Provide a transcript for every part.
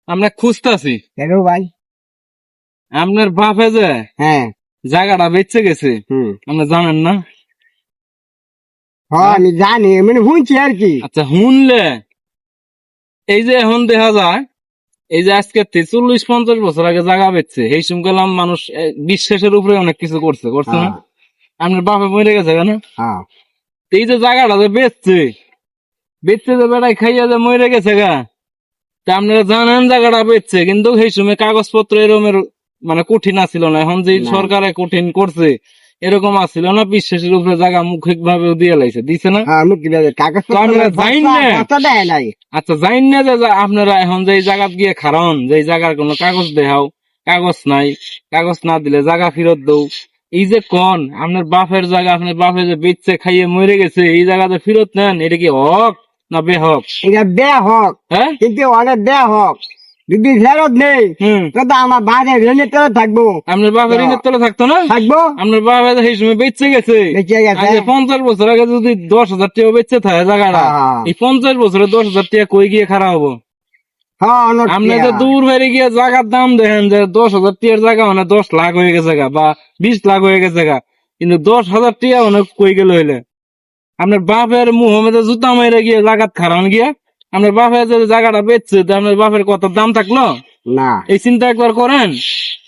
আমরা খুঁজতাছি কেন ভাই? আপনার বাপে যে হ্যাঁ জায়গাটা বেচে গেছে, আপনি জানেন না? হ্যাঁ আমি জানি, মানে শুনছি আর কি। আচ্ছা, শুনলে এই যে এখন দেখা যায়, এই যে আজকে 40-50 বছর আগে জায়গা বেচছে, এই সময় গেলাম মানুষ বিশ্বাসের উপরে অনেক কিছু করছে না? হ্যাঁ আপনার বাপে মরে গেছে কেন? হ্যাঁ এই যে জায়গাটা যে বেচছে যে বেড়াই খাইয়া যে মরে গেছে গা, তা আপনারা জানেন জায়গাটা বেচছে, কিন্তু সেই সময় কাগজপত্র এরকমের মানে কঠিন আসছিল না। এখন যে না। সরকারে কঠিন করছে এরকম আসছিল না, বিশ্বাসের উপরে জায়গা মৌখিক ভাবে দিয়ে লাইছে, দিছে না? হ্যাঁ মুক্তি দেবে কাগজ তো আপনারা জানেন না? দেয় নাই। আচ্ছা, জানেন না যে আপনারা এখন যে জায়গা গিয়ে খারান, যে জায়গার কোনো কাগজ দেখাও, কাগজ নাই, কাগজ না দিলে জায়গা ফেরত দৌ, এই যে কন আপনার বাপের জায়গা, আপনার বাপে যে বেচছে খাইয়ে মরে গেছে, এই জায়গাতে ফেরত নেন, এটা কি হক না বেহক? এটা দেয়া হোক, হ্যাঁ, কিন্তু অনেক দেয়া হোক। যদি ফেরত নেই তো আমার বাইরে রেলের তলে থাকবো। আপনার বাপের ঋণের তলে থাকতো না? থাকবো। আপনার বাবা সেই সময় বেচে গেছে, বেঁচে গেছে। আগে 50 বছর আগে যদি 10,000 টাকা বেচে থাকে জায়গাটা, এই 50 বছরে 10,000 টাকা কই গিয়ে খারাপ হবো? আপনি যে দূর বেড়ে গিয়ে জায়গার দাম দেখেন যে 10,000 টাকার জায়গা মানে 10 লাখ হয়ে গেছে গা, বা 20 লাখ হয়ে গেছে গা, কিন্তু 10,000 টাকা অনেক কই গেল হইলে আপনার বাপের মুহম্মদে জুতা মেরে গিয়ে জায়গাত খারান গিয়া আপনার বাপের যে জায়গাটা বেচছে, আপনার বাপের কত দাম থাকলো না? এই চিন্তা একবার করেন।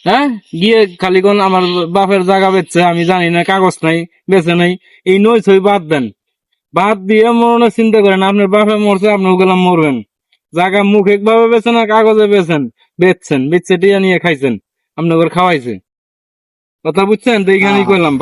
হ্যাঁ, গিয়ে খালি কোন আমার বাপের জায়গা বেচছে, আমি জানি না, কাগজ নাই, বেচে নাই, এই নই ছই বাদ দেন। বাদ দিয়ে মরণের চিন্তা করেন, আপনার বাপে মরছে, আপনি ওগুলাম মরবেন। জায়গা মুখিক ভাবে বেচেন আর কাগজে বেচছেন, বেচছে টিয়া নিয়ে খাইছেন, আপনার খাওয়াইছে। কথা বুঝছেন? তো এইখানেই করলাম।